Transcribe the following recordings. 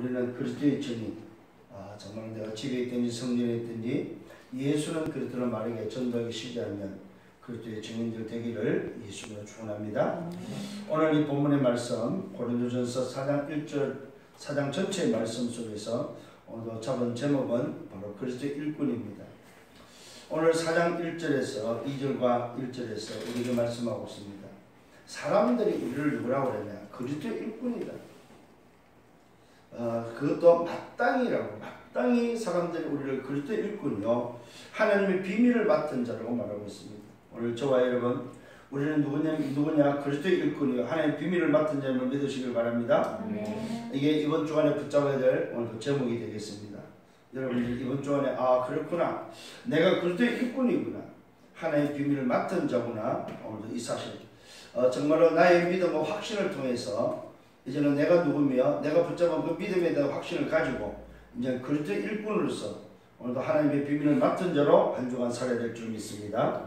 우리는 그리스도의 증인, 정말 내가 집에 있든지 성전에 있든지 예수는 그리스도를 말하게 전도하기 시작하면 그리스도의 증인들 되기를 예수로 축원합니다. 오늘 이 본문의 말씀 고린도전서 4장 1절 4장 전체의 말씀 속에서 오늘도 잡은 제목은 바로 그리스도의 일꾼입니다. 오늘 4장 1절에서 2절과 1절에서 우리에게 말씀하고 있습니다. 사람들이 우리를 누구라고 그러냐? 그리스도의 일꾼이다. 그것도 마땅히 사람들이 우리를 그리스도의 일꾼이요 하나님의 비밀을 맡은 자라고 말하고 있습니다. 오늘 저와 여러분, 우리는 누구냐? 그리스도의 일꾼이요 하나님의 비밀을 맡은 자임을 믿으시길 바랍니다. 이게 이번 주간에 붙잡아야 될 오늘도 제목이 되겠습니다. 여러분들 이번 주간에 그렇구나, 내가 그리스도의 일꾼이구나, 하나님의 비밀을 맡은 자구나. 오늘도 이 사실 정말로 나의 믿음과 확신을 통해서 이제는 내가 누구며 내가 붙잡은 그 믿음에 대한 확신을 가지고 이제 그리스도의 일꾼으로서 오늘도 하나님의 비밀을 맡은 자로 한 주간 살아야 될 줄 믿습니다.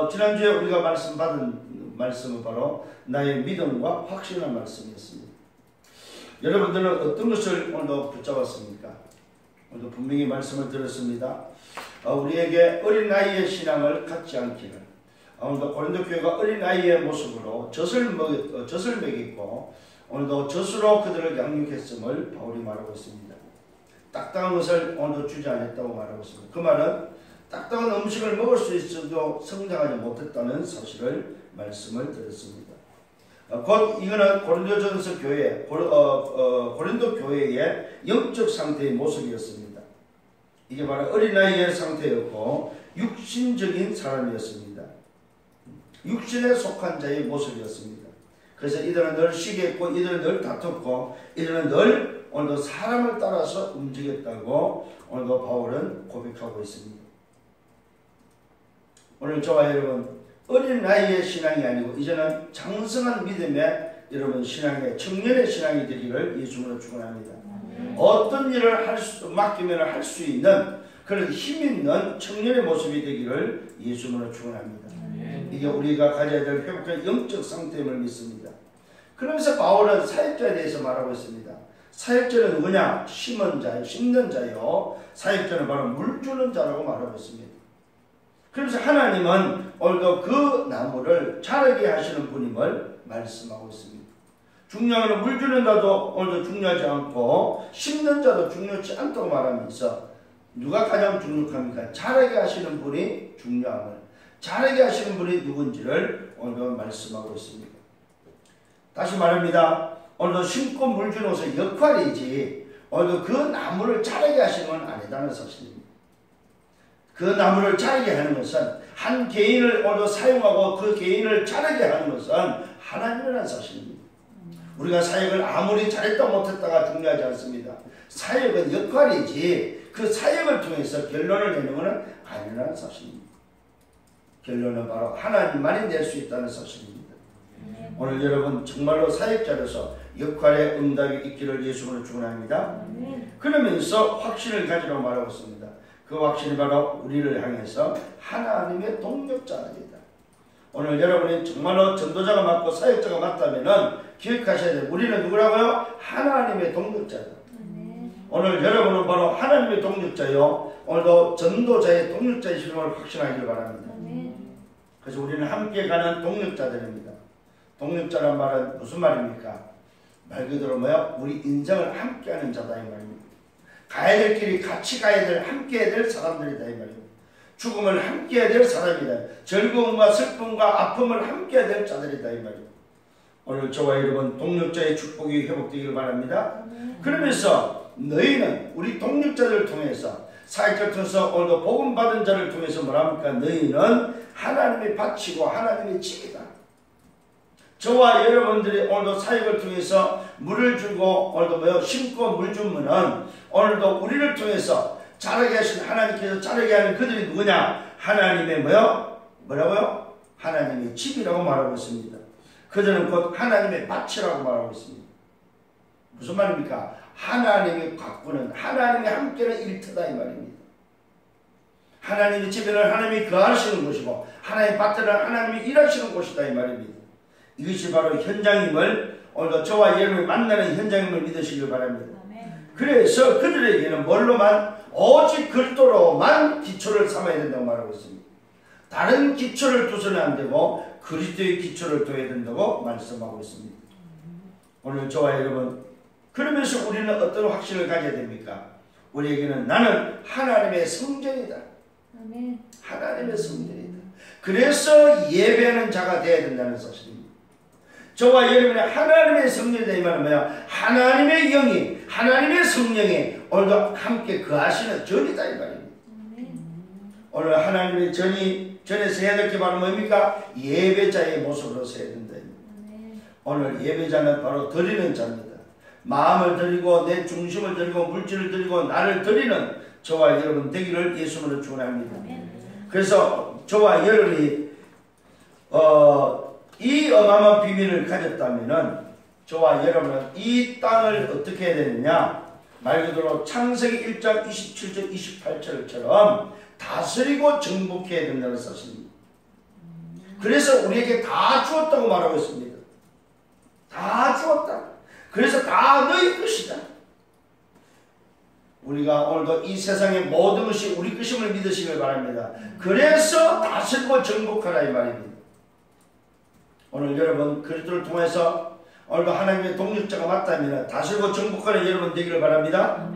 지난주에 우리가 받은 말씀은 바로 나의 믿음과 확신의 말씀이었습니다. 여러분들은 어떤 것을 오늘도 붙잡았습니까? 오늘도 분명히 말씀을 들었습니다. 우리에게 어린 나이의 신앙을 갖지 않기를, 오늘도 고린도 교회가 어린 아이의 모습으로 젖을 먹였고 오늘도 젖으로 그들을 양육했음을 바울이 말하고 있습니다. 딱딱한 것을 오늘도 주지 않았다고 말하고 있습니다. 그 말은 딱딱한 음식을 먹을 수 있어도 성장하지 못했다는 사실을 말씀을 드렸습니다. 곧 이거는 고린도전서 교회, 고린도 교회의 영적 상태의 모습이었습니다. 이게 바로 어린아이의 상태였고 육신적인 사람이었습니다. 육신에 속한 자의 모습이었습니다. 그래서 이들은 늘 시기했고 이들은 늘 다퉜고 이들은 늘 오늘도 사람을 따라서 움직였다고 오늘도 바울은 고백하고 있습니다. 오늘 저와 여러분, 어린 나이의 신앙이 아니고 이제는 장성한 믿음의 여러분 신앙의 청년의 신앙이 되기를 예수님으로 축원합니다. 어떤 일을 맡기면 할 수 있는 그런 힘 있는 청년의 모습이 되기를 예수님으로 축원합니다. 이게 우리가 가져야 될 회복된 영적 상태임을 믿습니다. 그러면서 바울은 사역자에 대해서 말하고 있습니다. 사역자는 누구냐? 심는 자요. 사역자는 바로 물 주는 자라고 말하고 있습니다. 그러면서 하나님은 오늘도 그 나무를 자라게 하시는 분임을 말씀하고 있습니다. 중요한 건 물 주는 자도 오늘도 중요하지 않고 심는 자도 중요하지 않다고 말하면서 누가 가장 중요합니까? 자라게 하시는 분이 중요함을, 자라게 하시는 분이 누군지를 오늘도 말씀하고 있습니다. 다시 말합니다. 오늘도 심고 물 주는 것은 역할이지 오늘도 그 나무를 자라게 하시는 건 아니다는 사실입니다. 그 나무를 자라게 하는 것은 한 개인을 오늘도 사용하고 그 개인을 자라게 하는 것은 하나님이라는 사실입니다. 우리가 사역을 아무리 잘했다 못했다가 중요하지 않습니다. 사역은 역할이지 그 사역을 통해서 결론을 내는 것은 아니라는 사실입니다. 결론은 바로 하나님만이 낼 수 있다는 사실입니다. 오늘 여러분 정말로 사역자로서 역할의 응답이 있기를 예수님으로 축원합니다. 그러면서 확신을 가지라고 말하고 있습니다. 그 확신이 바로 우리를 향해서 하나님의 동력자들이다. 오늘 여러분이 정말로 전도자가 맞고 사역자가 맞다면은 기억하셔야 돼요. 우리는 누구라고요? 하나님의 동력자다. 오늘 여러분은 바로 하나님의 동력자요. 오늘도 전도자의 동력자이신 걸 확신하기를 바랍니다. 그래서 우리는 함께 가는 동력자들입니다. 동력자란 말은 무슨 말입니까? 말 그대로 뭐야? 우리 인생을 함께하는 자다 이 말입니다. 가야 될 길이 같이 가야 될, 함께 해야 될 사람들이다 이 말입니다. 죽음을 함께 해야 될 사람이다. 즐거움과 슬픔과 아픔을 함께 해야 될 자들이다 이 말입니다. 오늘 저와 여러분 동력자의 축복이 회복되기를 바랍니다. 그러면서 너희는 우리 동력자들을 통해서 사역자를 통해서 오늘도 복음 받은 자를 통해서 뭐랍니까? 너희는 하나님의 밭이고 하나님의 집이다. 저와 여러분들이 오늘도 사역을 통해서 물을 주고 오늘도 심고 물 주면은 오늘도 우리를 통해서 자라게 하신 하나님께서 자라게 하는 그들이 누구냐? 하나님의 뭐라고요? 하나님의 집이라고 말하고 있습니다. 그들은 곧 하나님의 밭이라고 말하고 있습니다. 무슨 말입니까? 하나님이 가꾸는, 하나님이 함께는 일터다 이 말입니다. 하나님의 집에는 하나님이 거하시는 곳이고 하나님의 밭에는 하나님이 일하시는 곳이다 이 말입니다. 이것이 바로 현장임을 오늘도 저와 여러분이 만나는 현장임을 믿으시길 바랍니다. 그래서 그들에게는 뭘로만 오직 그리스도로만 기초를 삼아야 된다고 말하고 있습니다. 다른 기초를 두서는 안 되고 그리스도의 기초를 둬야 된다고 말씀하고 있습니다. 오늘 저와 여러분, 그러면서 우리는 어떤 확신을 가져야 됩니까? 우리에게는 나는 하나님의 성전이다. 하나님의 성전이다. 그래서 예배하는 자가 되어야 된다는 사실입니다. 저와 여러분의 하나님의 성전이다 이 말은 뭐야? 하나님의 영이, 하나님의 성령이 오늘도 함께 거하시는 전이다 이 말입니다. 오늘 하나님의 전에서 해야 될 게 바로 뭡니까? 예배자의 모습으로 서야 된다. 오늘 예배자는 바로 드리는 자입니다. 마음을 드리고 내 중심을 드리고 물질을 드리고 나를 드리는 저와 여러분 되기를 예수님으로 축원합니다. 그래서 저와 여러분이 이 어마어마한 비밀을 가졌다면은 저와 여러분은 이 땅을 어떻게 해야 되느냐? 말 그대로 창세기 1장 27절 28절처럼 다스리고 정복해야 된다는 사실입니다. 그래서 우리에게 다 주었다고 말하고 있습니다. 다 주었다. 그래서 다 너희 것이다. 우리가 오늘도 이 세상의 모든 것이 우리 것임을 믿으시길 바랍니다. 그래서 다스리고 정복하라 이 말입니다. 오늘 여러분 그리스도를 통해서 오늘도 하나님의 동력자가 맞다면 다스리고 정복하는 여러분 되기를 바랍니다.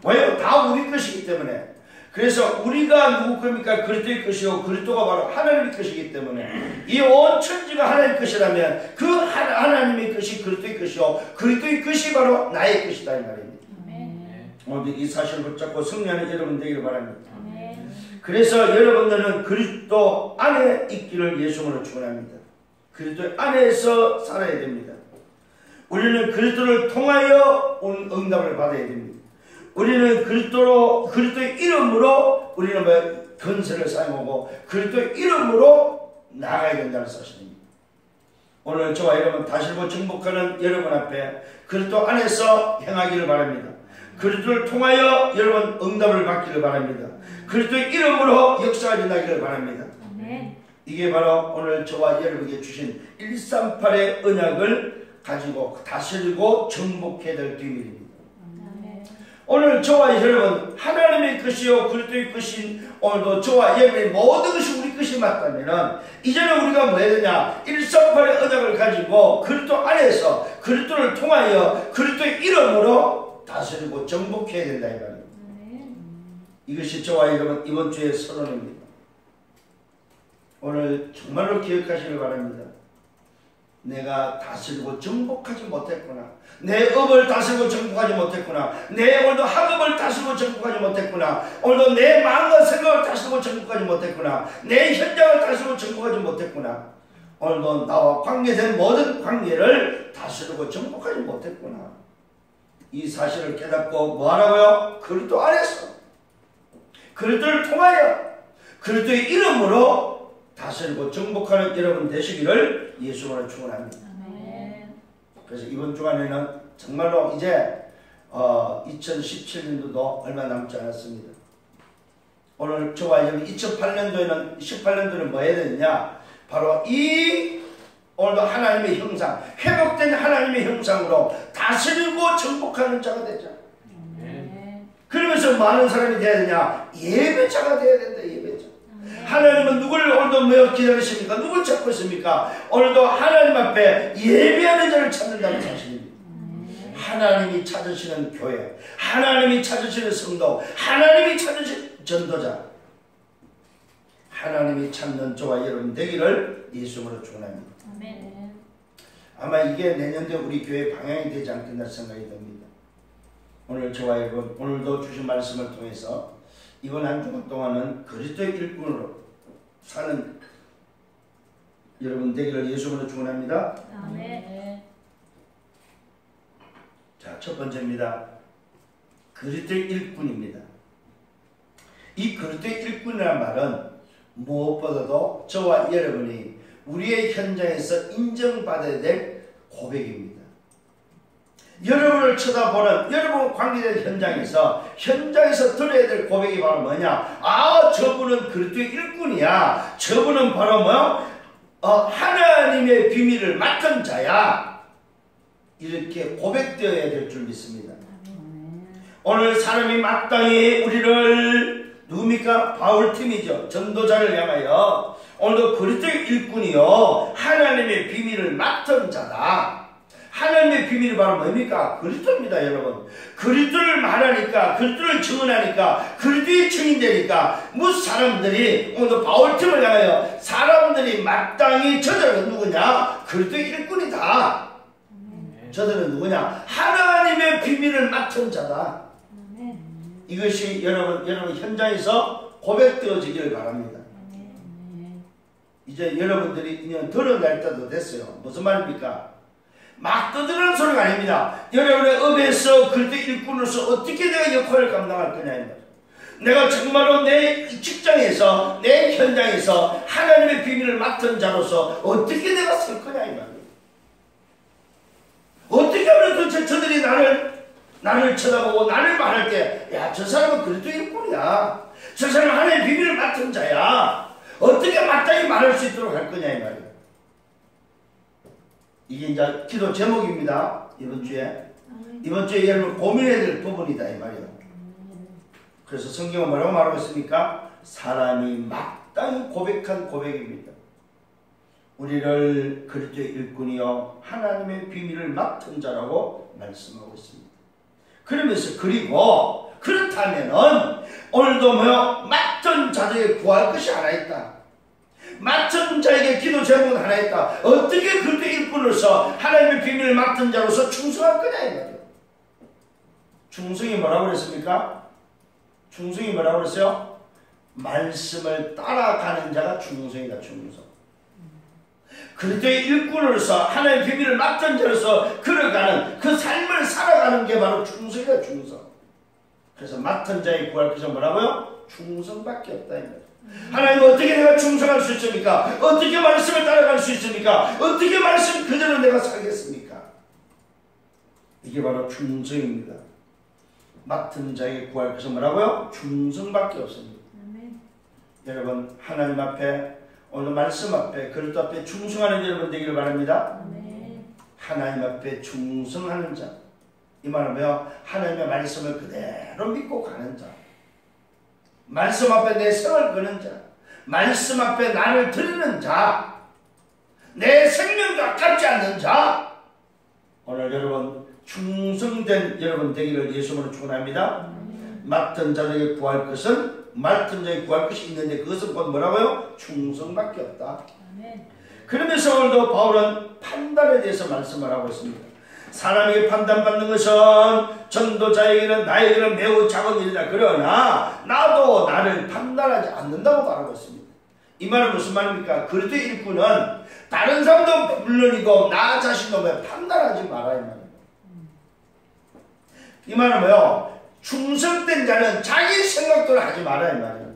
왜요? 다 우리 것이기 때문에. 그래서 우리가 누구 겁니까? 그리스도의 것이요 그리스도가 바로 하나님의 것이기 때문에 이 온 천지가 하나님의 것이라면 그 하나님의 것이 그리스도의 것이요 그리스도의 것이 바로 나의 것이다 이 말입니다. 오늘 이 사실을 붙잡고 승리하는 여러분 되기를 바랍니다. 그래서 여러분들은 그리스도 안에 있기를 예수님으로 축원합니다. 그리스도 안에서 살아야 됩니다. 우리는 그리스도를 통하여 응답을 받아야 됩니다. 우리는 그리스도의 이름으로 우리는 건설을 사용하고 그리스도의 이름으로 나아가야 된다는 사실입니다. 오늘 저와 여러분 다시고 정복하는 여러분 앞에 그리스도 안에서 행하기를 바랍니다. 그리스도를 통하여 여러분 응답을 받기를 바랍니다. 그리스도의 이름으로 역사가 일어나기를 바랍니다. 이게 바로 오늘 저와 여러분에게 주신 138의 언약을 가지고 다스리고 정복해야 될 비밀입니다. 오늘 저와 여러분 하나님의 것이요 그리스도의 것인 오늘도 저와 여러분의 모든 것이 우리 것이 맞다면 이제는 우리가 뭐 해야 되냐? 138의 언약을 가지고 그리스도 안에서 그리스도를 통하여 그리스도의 이름으로 다스리고 정복해야 된다 이 말입니다. 이것이 저와 여러분 이번 주의 선언입니다. 오늘 정말로 기억하시길 바랍니다. 내가 다스리고 정복하지 못했구나. 내 업을 다스리고 정복하지 못했구나. 내 오늘도 학업을 다스리고 정복하지 못했구나. 오늘도 내 마음과 생각을 다스리고 정복하지 못했구나. 내 현장을 다스리고 정복하지 못했구나. 오늘도 나와 관계된 모든 관계를 다스리고 정복하지 못했구나. 이 사실을 깨닫고 뭐하라고요? 그리스도 안에서 그리스도를 통하여 그리스도의 이름으로 다스리고 정복하는 여러분 되시기를 예수님으로 축원합니다. 그래서 이번 주간에는 정말로 이제 2017년도도 얼마 남지 않았습니다. 오늘 저와 여러분 18년도에는 뭐 해야 되느냐? 바로 이 오늘도 하나님의 형상, 회복된 하나님의 형상으로 다스리고 정복하는 자가 되자. 그러면서 많은 사람이 되어야 되냐? 예배자가 되어야 된다. 예배자. 하나님은 누구를 오늘도 기다리십니까? 누구를 찾고 있습니까? 오늘도 하나님 앞에 예배하는 자를 찾는다는 사실입니다. 하나님이 찾으시는 교회, 하나님이 찾으시는 성도, 하나님이 찾으시는 전도자, 하나님이 찾는 저와 여러분 되기를 예수님으로 축원합니다. 아마 이게 내년도에 우리 교회 방향이 되지 않겠나 생각이 듭니다. 오늘 저와 여러분 오늘도 주신 말씀을 통해서 이번 한 주간 동안은 그리스도의 일꾼으로 사는 여러분 되기를 예수님으로 축원합니다. 자, 첫 번째입니다. 그리스도의 일꾼입니다. 이 그리스도의 일꾼이라는 말은 무엇보다도 저와 여러분이 우리의 현장에서 인정받아야 될 고백입니다. 여러분을 쳐다보는 여러분 관계된 현장에서 들어야 될 고백이 바로 뭐냐? 아, 저분은 그리스도의 일꾼이야. 저분은 바로 하나님의 비밀을 맡은 자야. 이렇게 고백되어야 될 줄 믿습니다. 오늘 사람이 마땅히 우리를 누굽니까? 바울팀이죠. 전도자를 향하여 오늘도 그리스도의 일꾼이요 하나님의 비밀을 맡은 자다. 하나님의 비밀이 바로 뭡니까? 그리스도입니다, 여러분. 그리스도를 말하니까, 그리스도를 증언하니까, 그리스도의 증인되니까 무슨 사람들이 오늘도 바울팀을 향하여 사람들이 마땅히 저들은 누구냐? 그리스도의 일꾼이다. 저들은 누구냐? 하나님의 비밀을 맡은 자다. 이것이 여러분 현장에서 고백되어지기를 바랍니다. 이제 여러분들이 그냥 드러날 때도 됐어요. 무슨 말입니까? 막 떠드는 소리가 아닙니다. 여러분의 업에서 그리스도 일꾼으로서 어떻게 내가 역할을 감당할 거냐. 내가 정말로 내 직장에서 내 현장에서 하나님의 비밀을 맡은 자로서 어떻게 내가 설 거냐 이 말이에요. 어떻게 하면 도대체 저들이 나를 쳐다보고 나를 말할 때 야, 저 사람은 그리스도 일꾼이야. 저 사람은 하나님의 비밀을 맡은 자야. 어떻게 마땅히 말할 수 있도록 할 거냐 이 말이에요. 이게 이제 기도 제목입니다. 이번 주에 여러분 고민해야 될 부분이다 이 말이에요. 그래서 성경은 뭐라고 말하고 있습니까? 사람이 마땅히 고백한 고백입니다. 우리를 그리스도의 일꾼이요 하나님의 비밀을 맡은 자라고 말씀하고 있습니다. 그러면서 그리고 그렇다면은 오늘도 맡은 자들에게 구할 것이 하나 있다. 맡은 자에게 기도 제목은 하나 있다. 어떻게 그리스도의 일꾼으로서 하나님의 비밀을 맡은 자로서 충성할 거냐 이 말이에요. 충성이 뭐라고 그랬습니까? 충성이 뭐라고 그랬어요? 말씀을 따라가는 자가 충성이다. 충성. 그리스도의 일꾼으로서 하나님의 비밀을 맡은 자로서 걸어가는 그 삶을 살아가는 게 바로 충성이다. 충성. 그래서 맡은 자에게 구할 것은 뭐라고요? 충성밖에 없다 이 말이에요. 하나님 어떻게 내가 충성할 수 있습니까? 어떻게 말씀을 따라갈 수 있습니까? 어떻게 말씀 그대로 내가 살겠습니까? 이게 바로 충성입니다. 맡은 자에게 구할 것은 뭐라고요? 충성밖에 없습니다. 여러분 하나님 앞에 오늘 말씀 앞에 그리스도 앞에 충성하는 여러분 되기를 바랍니다. 하나님 앞에 충성하는 자. 이 말은 뭐요? 하나님의 말씀을 그대로 믿고 가는 자. 말씀 앞에 내 생을 거는 자. 말씀 앞에 나를 드리는 자. 내 생명도 아깝지 않는 자. 오늘 여러분 충성된 여러분 되기를 예수님으로 축원합니다. 맡은 자에게 구할 것은 맡은 자에게 구할 것이 있는데 그것은 곧 뭐라고요? 충성밖에 없다. 그러면서 오늘도 바울은 판단에 대해서 말씀을 하고 있습니다. 사람에게 판단받는 것은 전도자에게는 나에게는 매우 작은 일이다. 그러나 나도 나를 판단하지 않는다고 말하고 있습니다. 이 말은 무슨 말입니까? 그리스도의 일꾼은 다른 사람도 물론이고 나 자신도 판단하지 마라 이 말입니다. 이 말은 뭐요? 충성된 자는 자기 생각대로 하지 마라 이 말이에요.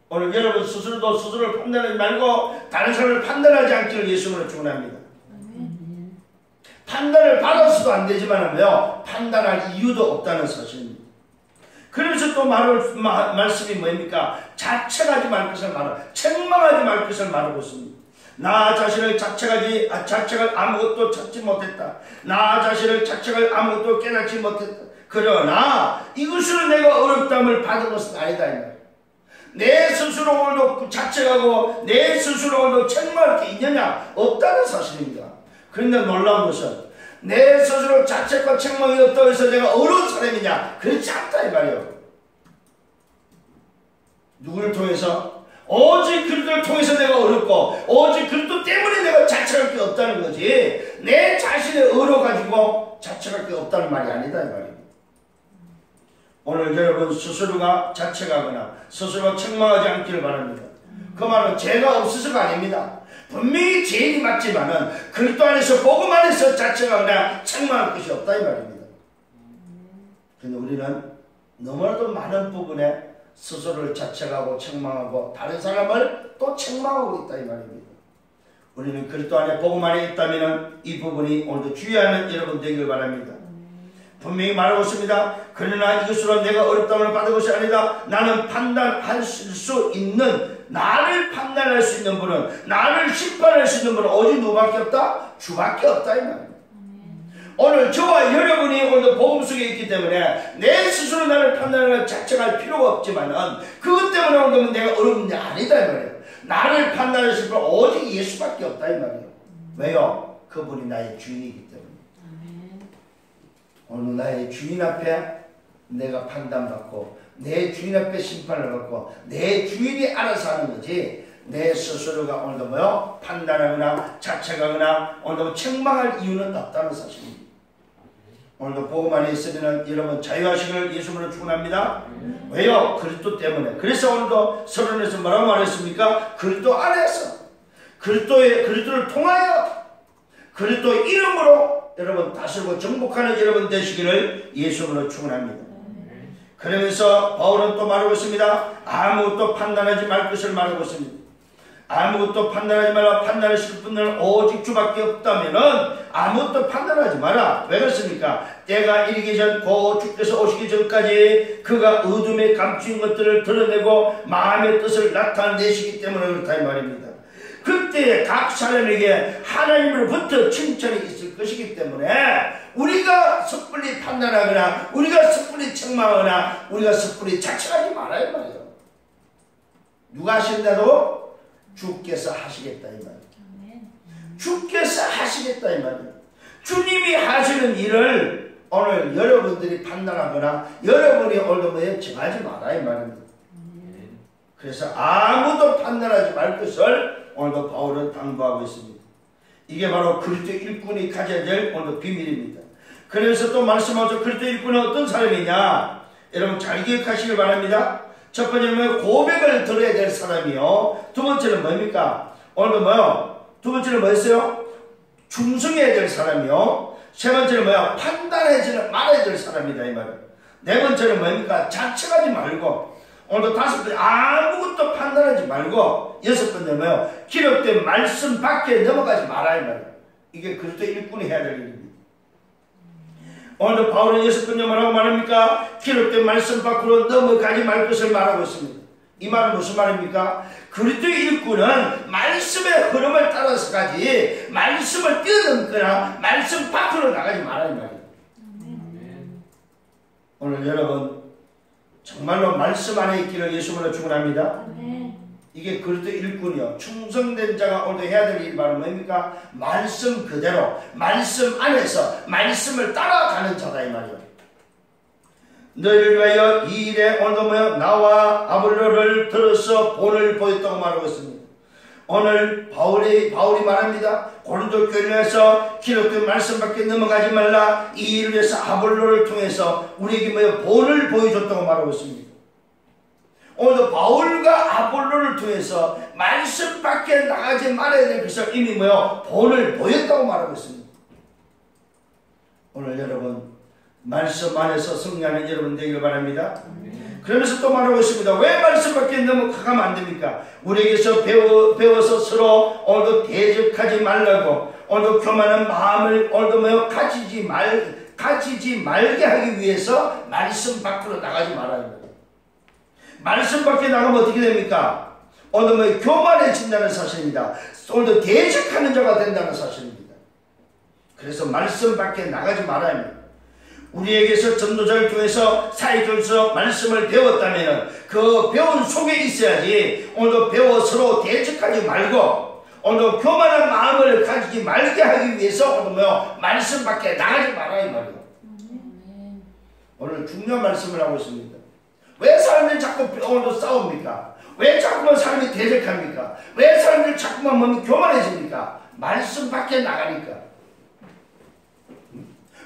오늘 여러분 스스로도 스스로를 판단하지 말고 다른 사람을 판단하지 않기를 예수님으로 축원합니다. 판단을 받아서도 안 되지만 판단할 이유도 없다는 사실입니다. 그래서 또 말씀이 뭡니까? 자책하지 말 것을 말하고 책망하지 말 것을 말하고 있습니다. 나 자신을 자책을 아무것도 찾지 못했다. 나 자신을 자책을 아무것도 깨닫지 못했다. 그러나 이것으로 내가 어렵다함을 받은 것은 아니다. 내 스스로 오늘도 자책하고 내 스스로 오늘도 책망할 게 있느냐? 없다는 사실입니다. 그런데 놀라운 것은 내 스스로 자책과 책망이 없다고 해서 내가 어려운 사람이냐? 그렇지 않다 이 말이에요. 누구를 통해서? 오직 그리스도를 통해서 내가 어렵고 오직 그리스도 때문에 내가 자책할 게 없다는 거지 내 자신의 의로 가지고 자책할 게 없다는 말이 아니다 이 말이에요. 오늘 여러분 스스로가 자책하거나 스스로 책망하지 않기를 바랍니다. 그 말은 죄가 없어서가 아닙니다. 분명히 죄인이 맞지만은 그리스도 안에서 복음 안에서 자책하거나 책망할 것이 없다 이 말입니다. 그런데 우리는 너무나도 많은 부분에 스스로를 자책하고 책망하고 다른 사람을 또 책망하고 있다 이 말입니다. 우리는 그리스도 안에 복음 안에 있다면 이 부분이 오늘도 주의하는 여러분 되길 바랍니다. 분명히 말하고 있습니다. 그러나 이것으로 내가 어렵다함을 받은 것이 아니다. 나는 판단할 수 있는 나를 판단할 수 있는 분은 나를 심판할 수 있는 분은 오직 누구밖에 없다? 주밖에 없다 이 말입니다. 오늘 저와 여러분이 오늘 복음 속에 있기 때문에 내 스스로 나를 판단하는 자책할 필요가 없지만은 그것 때문에 오늘 내가 어려운 게 아니다 이 말이에요. 나를 판단하실 분 오직 예수밖에 없다 이 말이에요. 왜요? 그분이 나의 주인이기 때문에. 오늘 나의 주인 앞에 내가 판단받고 내 주인 앞에 심판을 받고 내 주인이 알아서 하는 거지 내 스스로가 오늘도 뭐요? 판단하거나 자책하거나 오늘도 책망할 이유는 없다는 사실입니다. 오늘도 복음 안에 있으면 여러분 자유하시기를 예수님으로 축원합니다. 왜요? 그리스도 때문에. 그래서 오늘도 서론에서 뭐라고 말했습니까? 그리스도 안에서 그리스도를 통하여 그리스도 이름으로 여러분 다스리고 정복하는 여러분 되시기를 예수님으로 축원합니다. 그러면서 바울은 또 말하고 있습니다. 아무것도 판단하지 말 것을 말하고 있습니다. 아무것도 판단하지 말라. 판단하실 분들은 오직 주밖에 없다면은 아무것도 판단하지 마라. 왜 그렇습니까? 때가 이르기 전 곧 주께서 오시기 전까지 그가 어둠에 감추인 것들을 드러내고 마음의 뜻을 나타내시기 때문에 그렇다 이 말입니다. 그때 각 사람에게 하나님으로부터 칭찬이 있을 것이기 때문에 우리가 섣불리 판단하거나 우리가 섣불리 책망하거나 우리가 섣불리 자책하지 말아야 말이에요. 누가 하신다고? 주께서 하시겠다 이 말이에요. 주께서 하시겠다 이 말이에요. 주님이 하시는 일을 오늘 여러분들이 판단하거나 여러분이 오늘 뭐에 정하지 마라 이 말입니다. 그래서 아무도 판단하지 말 것을 오늘도 바울은 당부하고 있습니다. 이게 바로 그리스도 일꾼이 가져야 될 오늘도 비밀입니다. 그래서 또 말씀하죠. 그리스도 일꾼은 어떤 사람이냐? 여러분 잘 기억하시길 바랍니다. 첫 번째는 고백을 들어야 될 사람이요. 두 번째는 뭡니까? 오늘도 뭐요? 두 번째는 뭐였어요? 충성해야 될 사람이요. 세 번째는 뭐야? 판단하지 말아야 될 사람이다 이 말이에요. 네 번째는 뭡니까? 자책하지 말고. 오늘도 다섯 번째 아무것도 판단하지 말고. 여섯 번째는 뭐요? 기록된 말씀 밖에 넘어가지 말아야 이 말이에요. 이게 그리스도 일꾼이 해야 될 일입니다. 오늘도 바울은 여섯 번째 뭐라고 말합니까? 기록된 말씀 밖으로 넘어가지 말 것을 말하고 있습니다. 이 말은 무슨 말입니까? 그리스도 일꾼은 말씀의 흐름을 따라서 가지 말씀을 뛰어넘거나 말씀 밖으로 나가지 말아야 이 말이에요. 오늘 여러분 정말로 말씀 안에 있기를 예수님으로 축원합니다. 이게 그리스도 일꾼이요. 충성된 자가 오늘 해야 될 일이 바로 뭡니까? 말씀 그대로 말씀 안에서 말씀을 따라가는 자다 이 말이요. 너희를 위하여 이 일에 오늘도 뭐요? 나와 아볼로를 들어서 본을 보였다고 말하고 있습니다. 오늘 바울이 말합니다. 고린도 교회에서 기록된 말씀밖에 넘어가지 말라. 이 일을 위해서 아볼로를 통해서 우리에게 뭐요? 본을 보여줬다고 말하고 있습니다. 오늘도 바울과 아볼로를 통해서 말씀 밖에 나가지 말아야 될 것을 이미 뭐요? 본을 보였다고 말하고 있습니다. 오늘 여러분 말씀 안에서 승리하는 여러분 되기를 바랍니다. 그러면서 또 말하고 있습니다. 왜 말씀 밖에 넘어가면 안 됩니까? 우리에게서 배워서 서로 오늘도 대적하지 말라고 오늘도 교만한 마음을 오늘도 뭐요? 가지지 말게 하기 위해서 말씀 밖으로 나가지 말아야 합니다. 말씀 밖에 나가면 어떻게 됩니까? 오늘 뭐 교만해진다는 사실입니다. 오늘도 대적하는 자가 된다는 사실입니다. 그래서 말씀 밖에 나가지 말아야 합니다. 우리에게서 전도자를 통해서 사역에서 말씀을 배웠다면 그 배운 속에 있어야지 오늘도 배워 서로 대적하지 말고 오늘도 교만한 마음을 가지지 말게 하기 위해서 오늘 뭐 말씀 밖에 나가지 말아야 이 말이에요. 오늘 중요한 말씀을 하고 있습니다. 왜 사람들이 자꾸 오늘도 싸웁니까? 왜 자꾸만 사람이 대적합니까? 왜 사람들이 자꾸만 몸이 교만해집니까? 말씀 밖에 나가니까.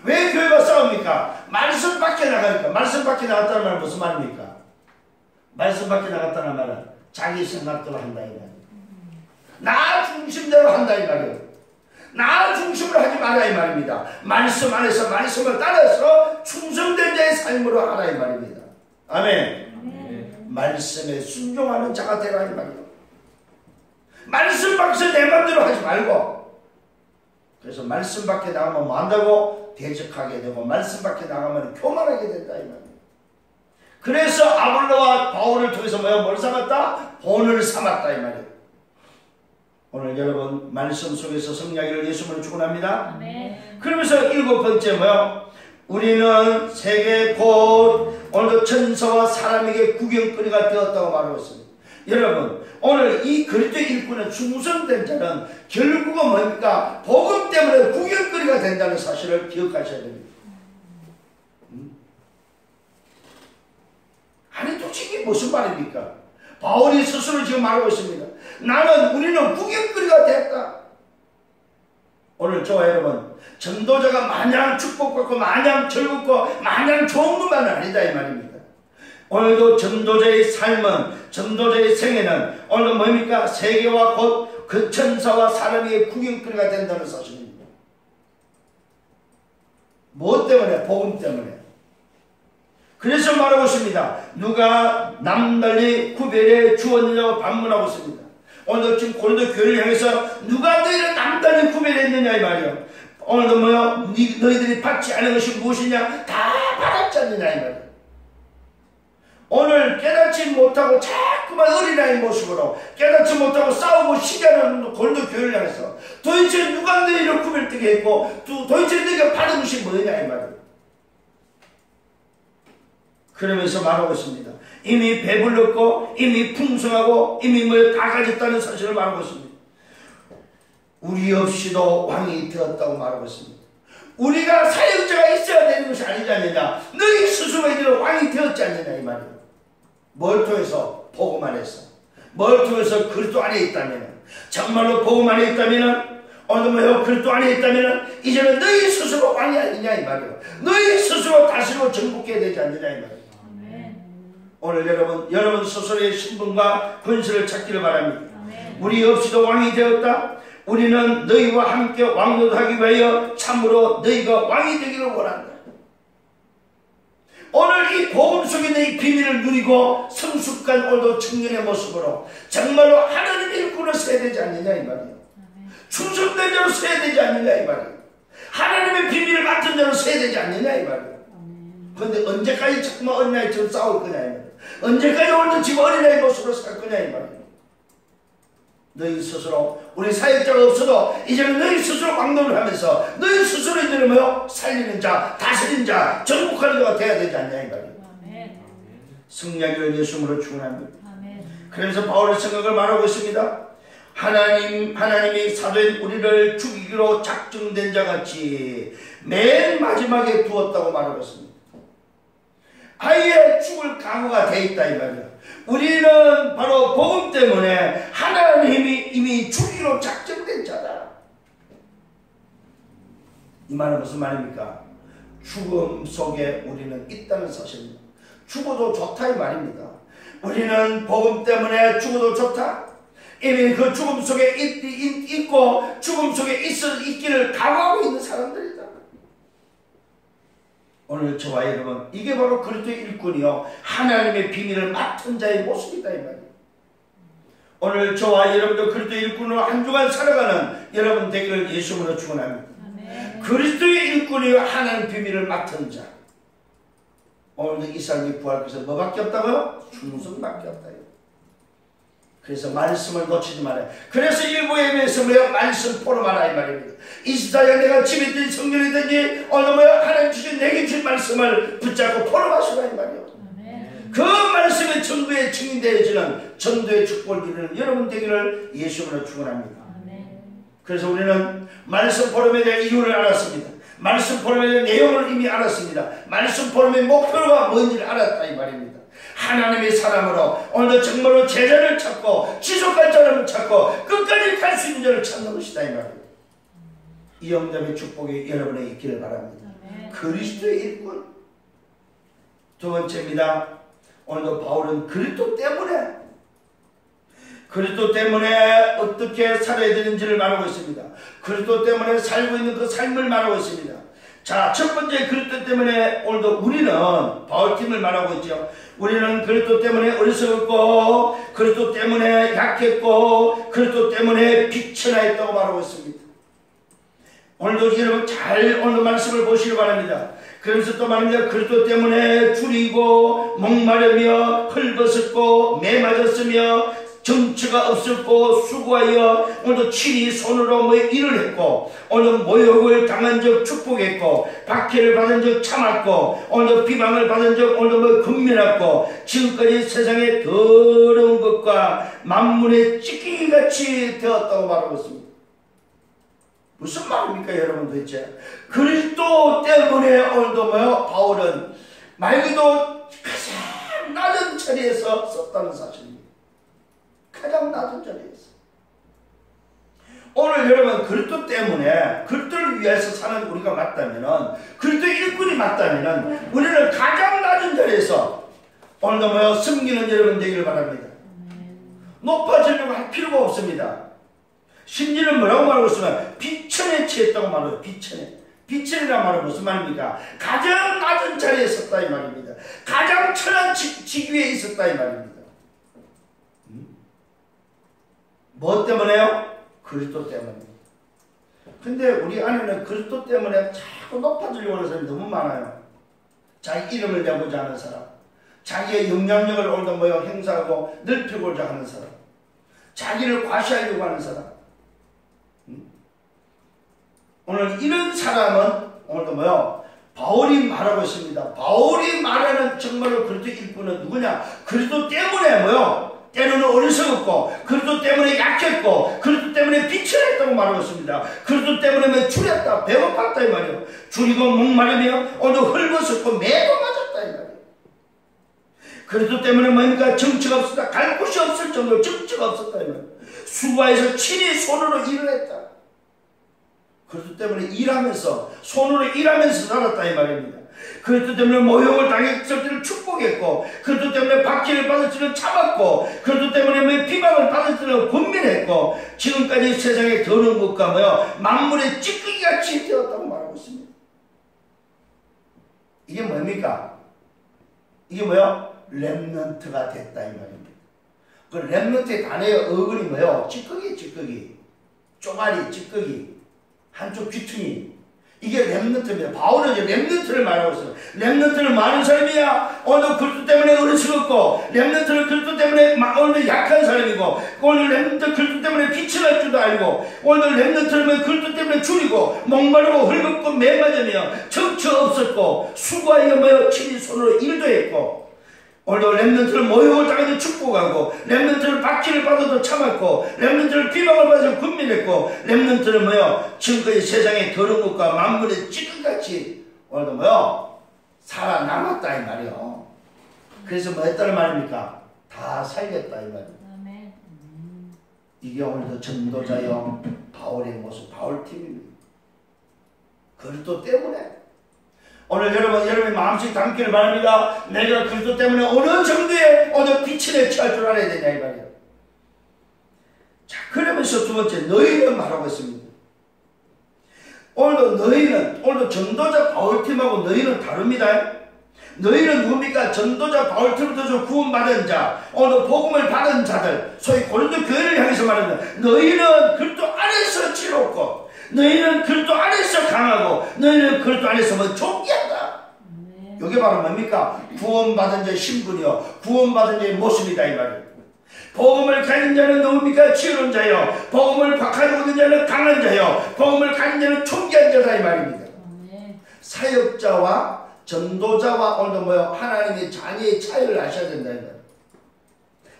왜 교회가 싸웁니까? 말씀 밖에 나가니까. 말씀 밖에 나갔다는 말은 무슨 말입니까? 말씀 밖에 나갔다는 말은 자기 생각대로 한다 이 말이에요. 나 중심대로 한다 이 말이에요. 나 중심으로 하지 마라 이 말입니다. 말씀 안에서 말씀을 따라서 충성된 자의 삶으로 하라 이 말입니다. 아멘. 말씀에 순종하는 자가 되라 이 말이에요. 말씀 밖에서 내 맘대로 하지 말고. 그래서 말씀 밖에 나가면 뭐 한다고? 대적하게 되고 말씀 밖에 나가면 교만하게 된다 이 말이에요. 그래서 아볼로와 바울을 통해서 뭘 삼았다? 본을 삼았다 이 말이에요. 오늘 여러분 말씀 속에서 성령을 예수님으로 축원합니다. 아멘. 그러면서 7번째 뭐요? 우리는 세계 곳 오늘도 천사와 사람에게 구경거리가 되었다고 말하고 있습니다. 여러분 오늘 이 그리스도의 일꾼은 충성된 자는 결국은 뭡니까? 복음 때문에 구경거리가 된다는 사실을 기억하셔야 됩니다. 아니 도대체 이게 무슨 말입니까? 바울이 스스로 지금 말하고 있습니다. 우리는 구경거리가 됐다. 오늘 저와 여러분 전도자가 마냥 축복받고 마냥 즐겁고 마냥 좋은 것만은 아니다 이 말입니다. 오늘도 전도자의 삶은 전도자의 생애는 오늘 뭡니까? 세계와 곧 그 천사와 사람의 구경거리가 된다는 사실입니다. 무엇 때문에? 복음 때문에. 그래서 말하고 있습니다. 누가 남달리 구별해 주었느냐고 반문하고 있습니다. 오늘도 지금 고린도 교회를 향해서 누가 너희를 남달리 구별했느냐 이 말이요. 오늘도 뭐요? 너희들이 받지 않은 것이 무엇이냐? 다 받았지 않느냐 이 말이요. 오늘 깨닫지 못하고 자꾸만 어린아이 모습으로 깨닫지 못하고 싸우고 시기하는 고린도 교회를 향해서 도대체 누가 너희를 구별되게 했고 도대체 너희가 받은 것이 뭐냐 이 말이요. 그러면서 말하고 있습니다. 이미 배불렀고 이미 풍성하고 이미 다 가졌다는 사실을 말하고 있습니다. 우리 없이도 왕이 되었다고 말하고 있습니다. 우리가 사역자가 있어야 되는 것이 아니지 않느냐. 너희 스스로 이제는 왕이 되었지 않느냐 이 말이에요. 뭘 통해서? 복음 안에서. 뭘 통해서? 그리스도 안에 있다면, 정말로 복음 안에 있다면, 오늘 뭐요? 그리스도 안에 있다면 이제는 너희 스스로 왕이 아니냐 이 말이에요. 너희 스스로 다스리고 정복해야 되지 않느냐 이 말이에요. 오늘 여러분 스스로의 신분과 권세를 찾기를 바랍니다. 아멘. 우리 없이도 왕이 되었다. 우리는 너희와 함께 왕노하기 위하여 참으로 너희가 왕이 되기를 원한다. 오늘 이 복음 속에 있는 이 비밀을 누리고 성숙한 오늘도 청년의 모습으로 정말로 하나님의 일꾼을 써야 되지 않느냐 이 말이에요. 충성된 자로 써야 되지 않느냐 이 말이에요. 하나님의 비밀을 맡은 자로 써야 되지 않느냐 이 말이에요. 그런데 언제까지 자꾸만 어린아이처럼 싸울 거냐 이 말이에요. 언제까지 오늘도 지금 어린아이 모습으로 살 거냐 이 말이에요. 너희 스스로 우리 사역자가 없어도 이제는 너희 스스로 왕노를 하면서 너희 스스로 이제는 뭐요? 살리는 자, 다스리는 자, 정복하는 자가 돼야 되지 않냐 이 말이에요. 승리하기를 예수님으로 축원합니다. 그래서 바울의 생각을 말하고 있습니다. 하나님이 사도인 우리를 죽이기로 작정된 자같이 맨 마지막에 두었다고 말하고 있습니다. 아예 죽을 각오가 돼 있다 이 말이에요. 우리는 바로 복음 때문에 하나님이 이미 죽이기로 작정된 자다. 이 말은 무슨 말입니까? 죽음 속에 우리는 있다는 사실입니다. 죽어도 좋다 이 말입니다. 우리는 복음 때문에 죽어도 좋다. 이미 그 죽음 속에 있고 죽음 속에 있기를 각오하고 있는 사람들이다. 오늘 저와 여러분 이게 바로 그리스도의 일꾼이요 하나님의 비밀을 맡은 자의 모습이다 이 말이에요. 오늘 저와 여러분도 그리스도의 일꾼으로 한 주간 살아가는 여러분 되기를 예수님으로 축원합니다. 그리스도의 일꾼이요 하나님 비밀을 맡은 자. 오늘도 이 사람이 부활해서 뭐밖에 없다고요? 충성밖에 없다. 그래서 말씀을 놓치지 말아요. 그래서 일부 예배에서 뭐야? 말씀 포럼하라 이 말입니다. 24년 내가 집에 있든 성전이든지 오늘 뭐야? 하나님 주신 내게 주신 말씀을 붙잡고 포럼하시라 이 말이에요. 그 말씀의 전도에 증인되어지는 전도의 축복을 누리는 여러분 되기를 예수님으로 축원합니다. 그래서 우리는 말씀 포럼에 대한 이유를 알았습니다. 말씀 포럼에 대한 내용을 이미 알았습니다. 말씀 포럼의 목표가 뭔지를 알았다 이 말입니다. 하나님의 사람으로 오늘도 정말로 제자를 찾고 지속할 자를 찾고 끝까지 갈 수 있는 자를 찾는 것이다 이 말입니다. 이 영접의 축복이 여러분에게 있기를 바랍니다. 그리스도의 일꾼. 두 번째입니다. 오늘도 바울은 그리스도 때문에 어떻게 살아야 되는지를 말하고 있습니다. 그리스도 때문에 살고 있는 그 삶을 말하고 있습니다. 자, 첫 번째 그리스도 때문에 오늘도 우리는 바울팀을 말하고 있죠. 우리는 그리스도 때문에 어리석었고 그리스도 때문에 약했고 그리스도 때문에 비천하였다고 말하고 있습니다. 오늘도 여러분 잘 오늘 말씀을 보시기 바랍니다. 그러면서 또 말합니다. 그리스도 때문에 줄이고 목마르며 헐벗었고 매맞았으며 정처가 없었고 수고하여 오늘도 친히 손으로 뭐 일을 했고 오늘 모욕을 당한 적 축복했고 박해를 받은 적 참았고 오늘도 비방을 받은 적 오늘도 뭐 근면했고 지금까지 세상에 더러운 것과 만물의 찌꺼기같이 되었다고 말하고 있습니다. 무슨 말입니까 여러분 도대체? 그리스도 때문에 오늘도 뭐요? 바울은 말 그대로 가장 낮은 자리에서 썼다는 사실입니다. 가장 낮은 자리에서. 오늘 여러분 그리스도 때문에 그리스도를 위해서 사는 우리가 맞다면은 그리스도 일꾼이 맞다면은 우리는 가장 낮은 자리에서 오늘도 뭐요? 섬기는 여러분 되기를 바랍니다. 높아지려고 할 필요가 없습니다. 심지어는 뭐라고 말하고 있으면 비천에 취했다고 말해요. 비천에. 비천이라는 말은 무슨 말입니까? 가장 낮은 자리에 섰다 이 말입니다. 가장 천한 직위에 있었다 이 말입니다. 뭐 때문에요? 그리스도 때문에. 근데 우리 안에는 그리스도 때문에 자꾸 높아지려고 하는 사람이 너무 많아요. 자기 이름을 내고자 하는 사람, 자기의 영향력을 오늘도 뭐요 행사하고 넓히고자 하는 사람, 자기를 과시하려고 하는 사람. 오늘 이런 사람은 오늘도 뭐요? 바울이 말하고 있습니다. 바울이 말하는 정말로 그리스도 일꾼은 누구냐? 그리스도 때문에 뭐요? 때로는 어리석었고 그리스도 때문에 약했고 그리스도 때문에 비천했다고 말하고 있습니다. 그리스도 때문에 줄였다, 배고팠다 이 말이에요. 줄이고 목마르며 오늘 헐벗었고 매도 맞았다 이 말이에요. 그리스도 때문에 뭡니까? 정처가 없었다. 갈 곳이 없을 정도로 정처가 없었다 이 말이에요. 수고해서 친히 손으로 일을 했다. 그리스도 때문에 일하면서 손으로 일하면서 살았다 이 말입니다. 그리스도 때문에 모욕을 당했을 때는 축복했고 그리스도 때문에 박해를 받을 때는 참았고 그리스도 때문에 비방을 받을 때는 권면했고 지금까지 세상에 더러운 것과 뭐요 만물의 찌꺼기같이 되었다고 말하고 있습니다. 이게 뭡니까? 이게 뭐요? 렘넌트가 됐다 이 말입니다. 그 렘넌트의 단어의 어근이 뭐요? 찌꺼기 찌꺼기 쪼가리 찌꺼기 한쪽 귀퉁이. 이게 렘넌트입니다. 바울은 이제 렘넌트를 말하고 있어요. 렘넌트는 많은 사람이야. 오늘 그리스도 때문에 어리석었고 렘넌트는 그리스도 때문에 오늘 약한 사람이고 오늘 렘넌트 그리스도 때문에 빛이 날 줄도 알고 오늘 렘넌트는 그리스도 때문에 줄이고 목마르고 헐벗고 매맞으며 정처 없었고 수고하여 뭐여 친히 손으로 일도 했고 오늘도 렘넌트를 모욕을 당해도 축복하고 렘넌트를 박해를 받아도 참았고 렘넌트를 비방을 받아도 군민했고 렘넌트는 뭐요 지금까지 세상에 더러운 것과 만물의 찌꺼기같이 오늘도 뭐요 살아남았다 이 말이요. 그래서 뭐 했다는 말입니까? 다 살렸다 이 말이에요. 이게 오늘도 전도자요 바울의 모습 바울팀입니다. 그리스도 때문에 오늘 여러분의 마음속에 담기를 바랍니다. 내가 그리스도 때문에 어느 정도의 오늘 빛을 취할 줄 알아야 되냐 이 말이에요. 자, 그러면서 두 번째 너희는 말하고 있습니다. 오늘도 전도자 바울팀하고 너희는 다릅니다. 너희는 누굽니까? 전도자 바울팀부터 구원받은 자, 오늘 복음을 받은 자들, 소위 고린도 교회를 향해서 말합니다. 너희는 그리스도 안에서 지롭고 너희는 그리스도 안에서 강하고 너희는 그리스도 안에서 뭐 존귀하다. 이게 바로 뭡니까? 구원받은 자의 신분이요 구원받은 자의 모습이다 이 말이에요. 복음을 가진 자는 누굽니까? 지혜로운 자요 복음을 가지고 있는 자는 강한 자요 복음을 가진 자는 존귀한 자다 이 말입니다. 사역자와 전도자와 오늘도 뭐요 하나님의 자녀의 차이를 아셔야 된다 이 말이에요.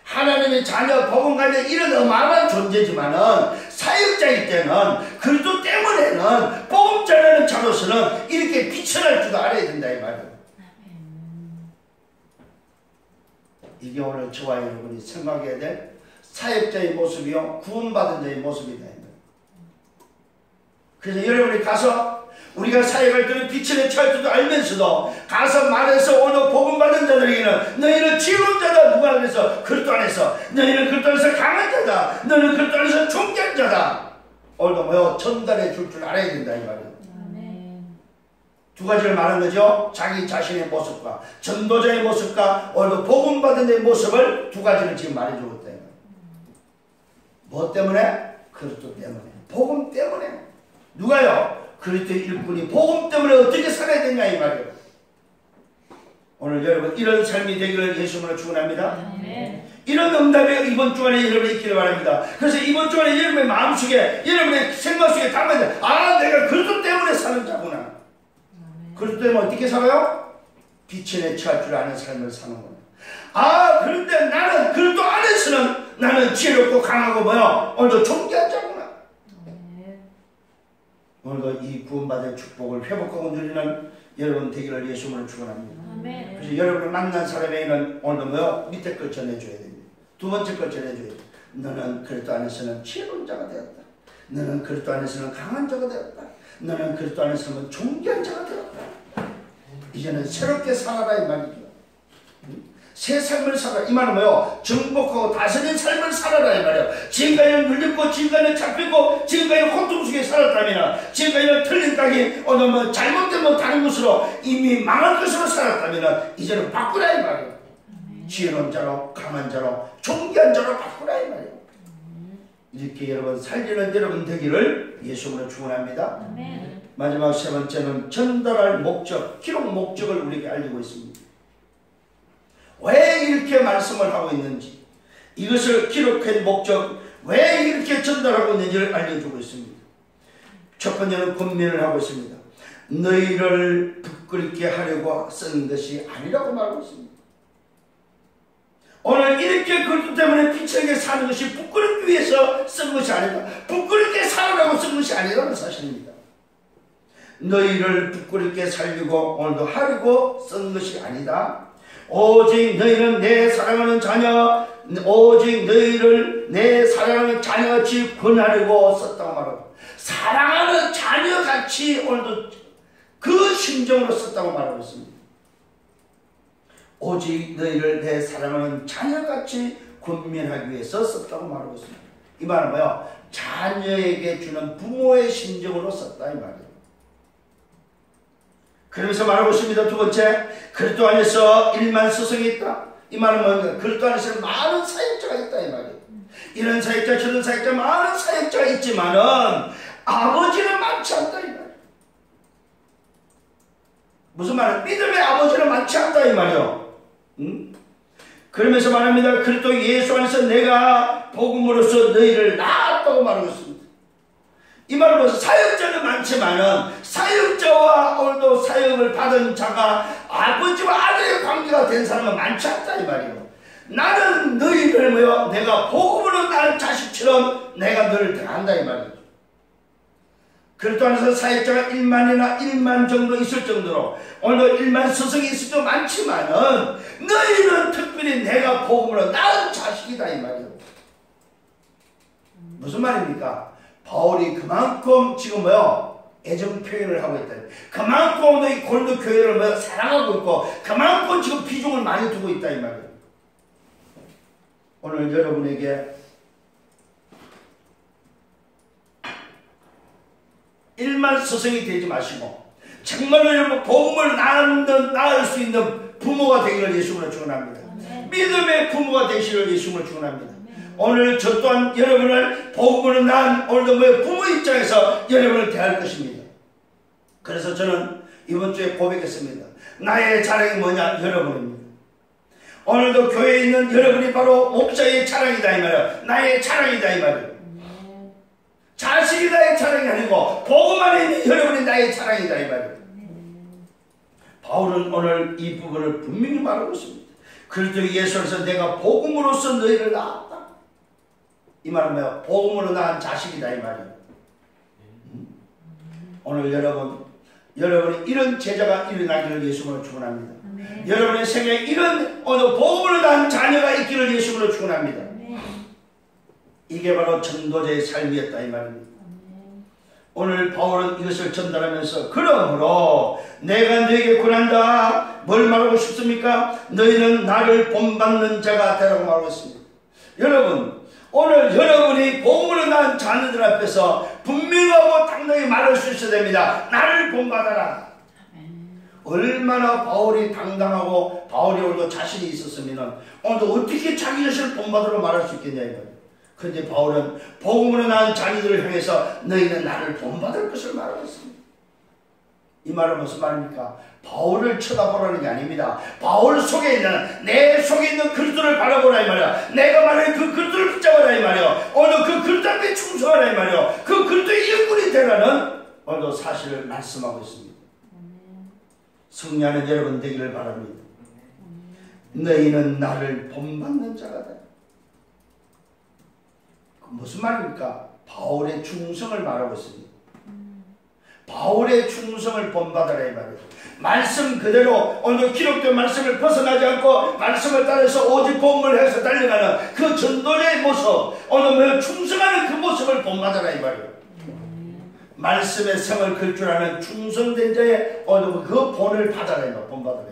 하나님의 자녀, 복음 가진 이런 어마어마한 존재지만은 사역자일 때는 그리스도 때문에는 복음 전하는 자로서는 이렇게 빛을 할 줄도 알아야 된다 이 말이에요. 이게 오늘 저와 여러분이 생각해야 될 사역자의 모습이요 구원받은 자의 모습이다 이 말이에요. 그래서 여러분이 가서 우리가 사역할 때는 빛을 취할 줄도 알면서도 가서 말해서 오늘 복음 받은 자들에게는 너희는 지혜로운 자다 누가 그래서 그리스도 안에서 너희는 그리스도 안에서 강한 자다 너희는 그리스도 안에서 존귀한 자다 오늘도 뭐요 전달해 줄 줄 알아야 된다 이 말이에요. 두 가지를 말한 거죠. 자기 자신의 모습과 전도자의 모습과 오늘도 복음 받은 자의 모습을 두 가지를 지금 말해주고 있다. 뭐 때문에? 그리스도 때문에 복음 때문에. 누가요? 그리스도의 일꾼이 복음 때문에 어떻게 살아야 되냐 이 말이에요. 오늘 여러분 이런 삶이 되기를 예수님으로 축원합니다. 이런 응답이 이번 주간에 여러분이 있기를 바랍니다. 그래서 이번 주간에 여러분의 마음속에, 여러분의 생각 속에 담아야 돼. 아, 내가 그리스도 때문에 사는 자구나. 그리스도 때문에 어떻게 살아요? 빛에 처할 줄 아는 삶을 사는구나. 아, 그런데 나는 그리스도 안에서는 나는 지혜롭고 강하고 뭐요? 오늘도 존귀한 자구나. 오늘도 이 구원받은 축복을 회복하고 누리는 여러분 되기를 예수님으로 축원합니다. 그래서 여러분을 만난 사람에게는 오늘도 뭐요? 밑에 걸 전해줘야 됩니다. 두 번째 걸 전해줘야 됩니다. 너는 그리스도 안에서는 지혜로운 자가 되었다. 너는 그리스도 안에서는 강한 자가 되었다. 너는 그리스도 안에서는 존귀한 자가 되었다. 이제는 새롭게 살아라 이 말이죠. 새 삶을 살아라. 이 말은 뭐요? 정복하고 다스린 삶을 살아라 이 말이에요. 지금까지는 눌렸고, 지금까지는 잡혔고, 지금까지는 고통 속에 살았다면, 지금까지는 틀린 땅이 뭐 잘못된 뭐 다른 것으로 이미 망한 것으로 살았다면, 이제는 바꾸라 이 말이에요. 지혜로운 자로, 강한 자로, 존귀한 자로 바꾸라 이 말이에요. 이렇게 여러분 살리는 여러분 되기를 예수님으로 축원합니다. 마지막 세 번째는 전달할 목적, 기록 목적을 우리에게 알리고 있습니다. 왜 이렇게 말씀을 하고 있는지, 이것을 기록한 목적, 왜 이렇게 전달하고 있는지를 알려주고 있습니다. 첫 번째는 권면을 하고 있습니다. 너희를 부끄럽게 하려고 쓴 것이 아니라고 말하고 있습니다. 오늘 이렇게 그것 때문에 빛에게 사는 것이 부끄럽기 위해서 쓴 것이 아니다. 부끄럽게 살아라고 쓴 것이 아니라는 사실입니다. 너희를 부끄럽게 살리고 오늘도 하려고 쓴 것이 아니다. 오직 너희는 내 사랑하는 자녀, 오직 너희를 내 사랑하는 자녀같이 권하려고 썼다고 말하고, 사랑하는 자녀같이 오늘도 그 심정으로 썼다고 말하고 있습니다. 오직 너희를 내 사랑하는 자녀같이 권면하기 위해서 썼다고 말하고 있습니다. 이 말은 뭐예요? 자녀에게 주는 부모의 심정으로 썼다 이 말이에요. 그러면서 말하고 있습니다. 두 번째, 그리스도 안에서 1만 스승이 있다. 이 말은 뭔가 그리스도 안에서 많은 사역자가 있다 이 말이에요. 이런 사역자 저런 사역자 많은 사역자가 있지만은 아버지는 많지 않다 이 말이에요. 무슨 말이에요? 믿음의 아버지는 많지 않다 이 말이에요. 그러면서 말합니다. 그리스도 예수 안에서 내가 복음으로써 너희를 낳았다고 말하고 있습니다. 이 말은 뭐죠? 사역자는 많지만은 사역자와 오늘도 사역을 받은 자가 아버지와 아들의 관계가 된 사람은 많지 않다 이 말이에요. 나는 너희를 뭐요? 내가 복음으로 낳은 자식처럼 내가 너를 대한다 이 말이죠. 그리스도 안에서 사역자가 1만이나 1만 정도 있을 정도로 오늘도 1만 스승이 있을 때 많지만은 너희는 특별히 내가 복음으로 낳은 자식이다 이 말이에요. 무슨 말입니까? 바울이 그만큼 지금 뭐요? 애정 표현을 하고 있다. 그만큼 이 고린도 교회를 뭐 사랑하고 있고 그만큼 지금 비중을 많이 두고 있다 이 말이에요. 오늘 여러분에게 1만 스승이 되지 마시고 정말로 여러분 복음을 낳을 수 있는 부모가 되기를 예수님으로 축원합니다. 믿음의 부모가 되시기를 예수님으로 축원합니다. 오늘 저 또한 여러분을 복음으로 낳은 오늘도 부모 입장에서 여러분을 대할 것입니다. 그래서 저는 이번 주에 고백했습니다. 나의 자랑이 뭐냐? 여러분입니다. 오늘도 교회에 있는 여러분이 바로 목사의 자랑이다 이 말이에요. 나의 자랑이다 이 말이에요. 자식이 나의 자랑이 아니고 복음 안에 있는 여러분이 나의 자랑이다 이 말이에요. 바울은 오늘 이 부분을 분명히 말하고 있습니다. 그리스도 예수에서 내가 복음으로써 너희를 낳았다. 이 말은 뭐야? 복음으로 낳은 자식이다 이 말이에요. 오늘 여러분이 이런 제자가 일어나기를 예수님으로 축원합니다. 여러분의 생애에 이런 오늘 복음으로 낳은 자녀가 있기를 예수님으로 축원합니다. 이게 바로 전도자의 삶이었다 이 말입니다. 오늘 바울은 이것을 전달하면서 그러므로 내가 너에게 권한다. 뭘 말하고 싶습니까? 너희는 나를 본받는 자가 되라고 말하고 있습니다. 여러분 오늘 여러분이 복음으로 낳은 자녀들 앞에서 분명하고 당당히 말할 수 있어야 됩니다. 나를 본받아라. 얼마나 바울이 당당하고 바울이 오늘도 자신이 있었으면 오늘도 어떻게 자기 자신을 본받으러 말할 수 있겠냐 이거예요. 그런데 바울은 복음으로 낳은 자녀들을 향해서 너희는 나를 본받을 것을 말하고 있습니다. 이 말은 무슨 말입니까? 바울을 쳐다보라는 게 아닙니다. 바울 속에 있는, 내 속에 있는 그리스도를 바라보라 이 말이야. 내가 말하는 그 그리스도를 붙잡아라 이 말이야. 오늘 그 그리스도 앞에 충성하라 이 말이야. 그 그리스도의 일꾼이 되라는 오늘도 사실을 말씀하고 있습니다. 승리하는 여러분 되기를 바랍니다. 너희는 나를 본받는 자가 돼. 무슨 말입니까? 바울의 충성을 말하고 있습니다. 바울의 충성을 본받아라 이 말이에요. 말씀 그대로 오늘 기록된 말씀을 벗어나지 않고 말씀을 따라서 오직 복음을 해서 달려가는 그 전도자의 모습, 오늘 충성하는 그 모습을 본받아라 이 말이에요. 말씀의 성을 걸 줄 아는 충성된 자의 오늘 그 본을 받아라 이 말이에요. 본받아라.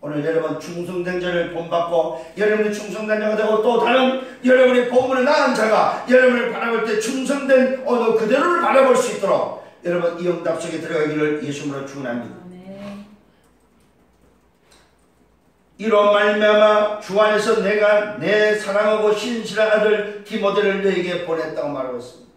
오늘 여러분 충성된 자를 본받고 여러분이 충성된 자가 되고 또 다른 여러분의 복음을 낳은 자가 여러분을 바라볼 때 충성된 오늘 그대로를 바라볼 수 있도록 여러분 이 응답 속에 들어가기를 예수님으로 축원합니다. 이로 말미암아 주 안에서 내가 내 사랑하고 신실한 아들 디모데를 너에게 보냈다고 말하고 있습니다.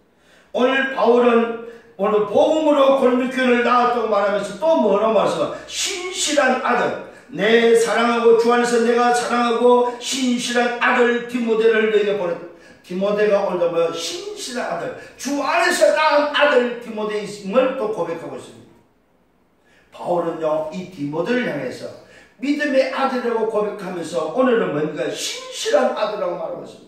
오늘 바울은 오늘 복음으로 고린도 교회를 낳았다고 말하면서 또 뭐라고 말해서 신실한 아들, 내 사랑하고 주 안에서 내가 사랑하고 신실한 아들 디모데를 너에게 보냈다. 디모데가 오늘 뭐 신실한 아들, 주 안에서 낳은 아들 디모데임을 또 고백하고 있습니다. 바울은요 이 디모데를 향해서 믿음의 아들이라고 고백하면서 오늘은 뭔가 신실한 아들이라고 말하고 있습니다.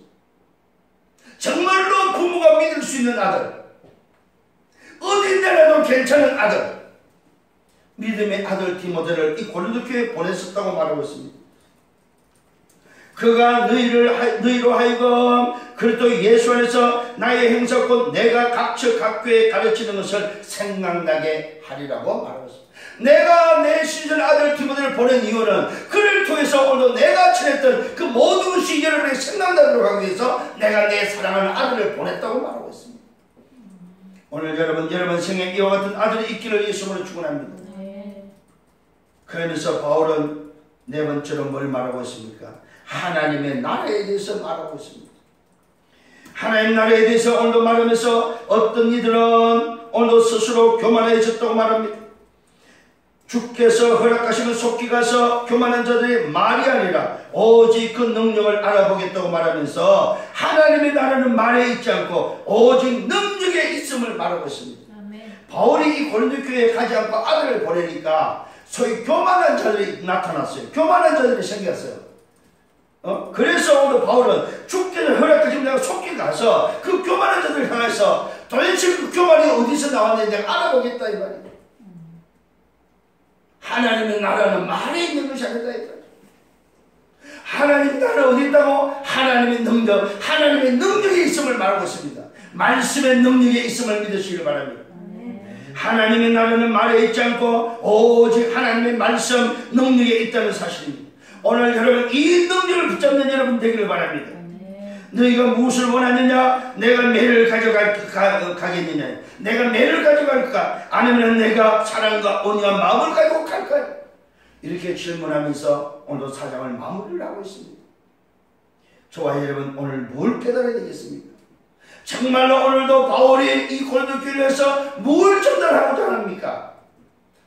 정말로 부모가 믿을 수 있는 아들, 어딘데라도 괜찮은 아들, 믿음의 아들 디모데를 이 고린도 교회에 보냈었다고 말하고 있습니다. 그가 너희로 하여금 그리스도 예수 안에서 나의 행사 곧 내가 각처 각교에 가르치는 것을 생각나게 하리라고 말하고 있습니다. 내가 내 신실한 아들 디모데를 보낸 이유는 그를 통해서 오늘 내가 지냈던 그 모든 것이 여러분에게 생각나도록 하기 위해서 내가 내 사랑하는 아들을 보냈다고 말하고 있습니다. 오늘 여러분 생에 이와 같은 아들이 있기를 예수님으로 축원합니다. 그러면서 바울은 네 번째로 뭘 말하고 있습니까? 하나님의 나라에 대해서 말하고 있습니다. 하나님 나라에 대해서 오늘도 말하면서 어떤 이들은 오늘도 스스로 교만해졌다고 말합니다. 주께서 허락하시는 속기 가서 교만한 자들이 말이 아니라 오직 그 능력을 알아보겠다고 말하면서 하나님의 나라는 말에 있지 않고 오직 능력에 있음을 말하고 있습니다. 아멘. 바울이 이 고린도 교회에 가지 않고 아들을 보내니까 소위 교만한 자들이 나타났어요. 교만한 자들이 생겼어요. 그래서 오늘 바울은 주께서 허락하시면 내가 속기 가서 그 교만한 자들을 향해서 도대체 그 교만이 어디서 나왔는지 내가 알아보겠다 이 말이에요. 하나님의 나라는 말에 있는 것이 아니다. 하나님의 나라는 어디 있다고? 하나님의 능력, 하나님의 능력에 있음을 말하고 있습니다. 말씀의 능력에 있음을 믿으시길 바랍니다. 하나님의 나라는 말에 있지 않고 오직 하나님의 말씀 능력에 있다는 사실입니다. 오늘 여러분 이 능력을 붙잡는 여러분 되기를 바랍니다. 너희가 무엇을 원하느냐? 내가 매를 가져가겠느냐? 내가 매를 가져갈까? 아니면 내가 사랑과 온유한 마음을 가지고 갈까요? 이렇게 질문하면서 오늘 사장을 마무리를 하고 있습니다. 저와 여러분 오늘 뭘 깨달아야 되겠습니까? 정말로 오늘도 바울이 이 고린도 교회에서 뭘 전달하고자 합니까?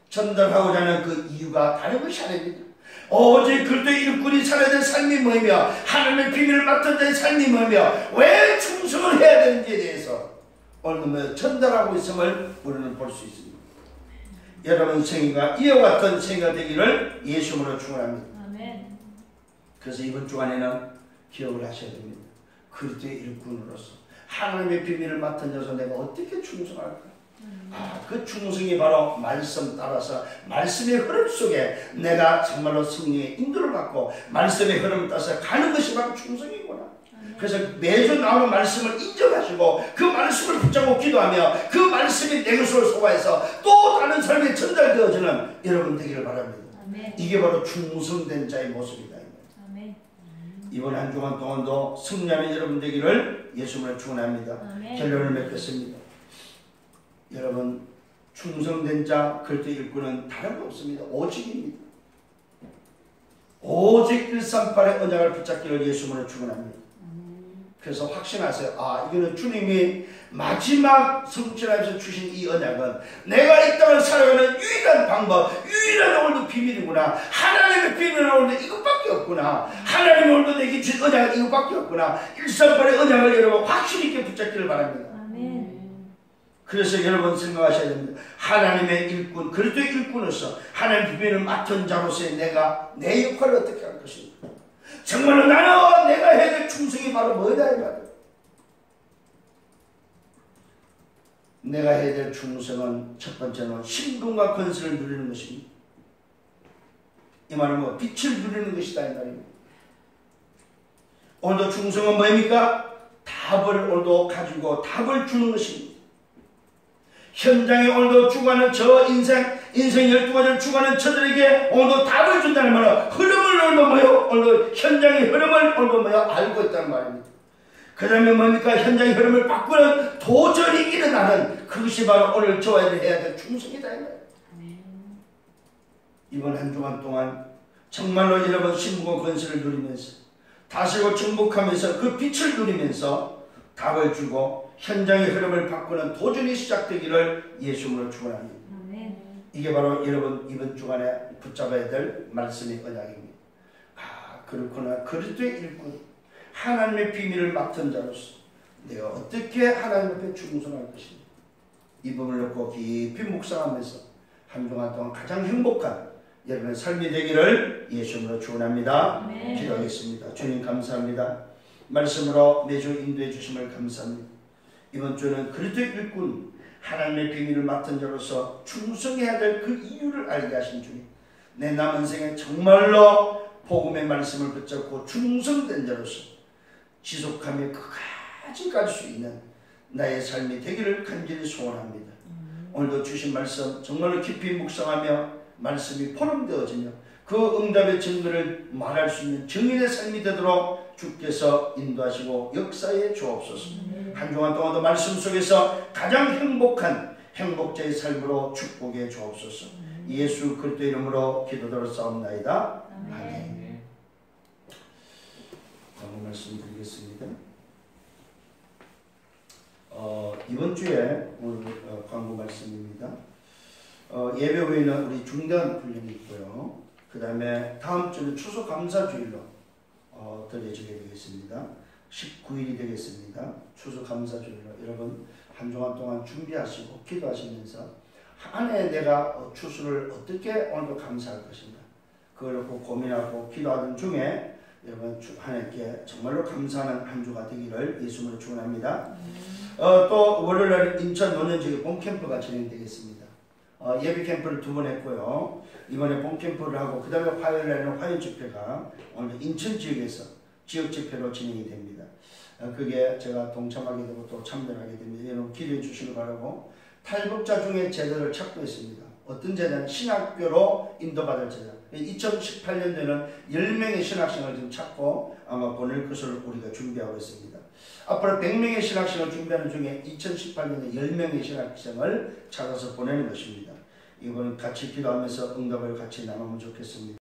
전달하고자 하는 그 이유가 다른 것이 아닙니다. 오직 그리스도의 일꾼이 살아야 될 삶이 뭐며 하나님의 비밀을 맡은 자의 삶이 뭐며 왜 충성을 해야 되는지에 대해서 오늘 전달하고 있음을 우리는 볼 수 있습니다. 여러분 생애가 이와 같은 생애가 되기를 예수님으로 축원합니다. 그래서 이번 주간에는 기억을 하셔야 됩니다. 그리스도의 일꾼으로서 하나님의 비밀을 맡은 자로서 내가 어떻게 충성할까? 그 충성이 바로 말씀 따라서 말씀의 흐름 속에 내가 정말로 승리의 인도를 받고 말씀의 흐름을 따라서 가는 것이 바로 충성이구나. 그래서 매주 나오는 말씀을 인정하시고 그 말씀을 붙잡고 기도하며 그 말씀이 내 것으로 소화해서 또 다른 삶에 전달되어지는 여러분 되기를 바랍니다. 이게 바로 충성된 자의 모습이다. 이번 한 주간 동안도 승리하는 여러분 되기를 예수님으로 축원합니다. 결론을 맺겠습니다. 여러분 충성된 자 그리스도의 일꾼은 다른 거 없습니다. 오직입니다. 오직 138의 언약을 붙잡기를 예수님으로 축원합니다. 그래서 확신하세요. 아, 이거는 주님이 마지막 성취하면서 주신 이 언약은 내가 이 땅을 살아가는 유일한 방법, 유일한 오늘도 비밀이구나. 하나님의 비밀은 오늘도 이것밖에 없구나. 하나님이 오늘도 내게 주신 언약은 이것밖에 없구나. 138의 언약을 여러분 확실히 있게 붙잡기를 바랍니다. 그래서 여러분 생각하셔야 됩니다. 하나님의 일꾼, 그리스도의 일꾼으로서 하나님의 비밀을 맡은 자로서의 내가 내 역할을 어떻게 할 것인가. 정말로 나는 내가 해야 될 충성이 바로 뭐다 이 말이야. 내가 해야 될 충성은 첫 번째는 신분과 권세를 누리는 것입니다. 이 말은 뭐 빛을 누리는 것이다 이 말입니다. 오늘도 충성은 뭐입니까? 답을 오늘도 가지고 답을 주는 것입니다. 현장에 오늘도 죽어가는 저 인생 12가지를 죽어가는 저들에게 오늘도 답을 준다는 말은 흐름을 오늘도 뭐요? 오늘도 현장의 흐름을 오늘도 뭐요? 알고 있다는 말입니다. 그 다음에 뭡니까? 현장의 흐름을 바꾸는 도전이 일어나는 그것이 바로 오늘 저와 해야 될 충성이다. 이번 한 주간 동안 정말로 여러분 신분과 권세를 누리면서 다스리고 정복하면서 그 빛을 누리면서 답을 주고 현장의 흐름을 바꾸는 도전이 시작되기를 예수님으로 축원합니다. 이게 바로 여러분 이번 주간에 붙잡아야 될 말씀의 언약입니다. 아, 그렇구나. 그리스도의 일꾼, 하나님의 비밀을 맡은 자로서 내가 어떻게 하나님 앞에 충성할 것인가. 이 부분을 놓고 깊이 묵상하면서 한 주간 동안 가장 행복한 여러분의 삶이 되기를 예수님으로 축원합니다. 기도하겠습니다. 주님 감사합니다. 말씀으로 매주 인도해 주심을 감사합니다. 이번 주는 그리스도의 일꾼, 하나님의 비밀을 맡은 자로서 충성해야 될 그 이유를 알게 하신 주님, 내 남은 생에 정말로 복음의 말씀을 붙잡고 충성된 자로서 지속하며 끝까지 갈 수 있는 나의 삶이 되기를 간절히 소원합니다. 오늘도 주신 말씀 정말로 깊이 묵상하며 말씀이 포럼되어지며 그 응답의 증거를 말할 수 있는 증인의 삶이 되도록 주께서 인도하시고 역사에 주옵소서. 한 주간 동안도 말씀 속에서 가장 행복한 행복자의 삶으로 축복해 주옵소서. 예수 그리스도 이름으로 기도드렸사옵나이다. 아멘. 광고 말씀드리겠습니다. 이번 주에 오늘 광고 말씀입니다. 예배 후에는 우리 중단 훈련이 있고요. 그 다음에 다음 주는 추수감사주일로 들려지게 되겠습니다. 19일이 되겠습니다. 추수감사주일로 여러분 한 주간 동안 준비하시고 기도하시면서 한 해 내가 추수를 어떻게 오늘도 감사할 것인가 그걸 놓고 고민하고 기도하는 중에 여러분 한 해께 정말로 감사하는 한 주가 되기를 예수님으로 축원합니다. 또 월요일날 인천 노년지역 봄캠프가 진행되겠습니다. 예비 캠프를 2번 했고요. 이번에 봄 캠프를 하고 그 다음에 화요일에는 화요 집회가 오늘 인천 지역에서 지역 집회로 진행이 됩니다. 그게 제가 동참하게 되고 또 참여하게 됩니다. 여러분 기도해 주시기 바라고 탈북자 중에 제자를 찾고 있습니다. 어떤 제자는 신학교로 인도받을 제자. 2018년도에는 10명의 신학생을 지금 찾고 아마 보낼 것을 우리가 준비하고 있습니다. 앞으로 100명의 신학생을 준비하는 중에 2018년에 10명의 신학생을 찾아서 보내는 것입니다. 이번 같이 기도하면서 응답을 같이 나누면 좋겠습니다.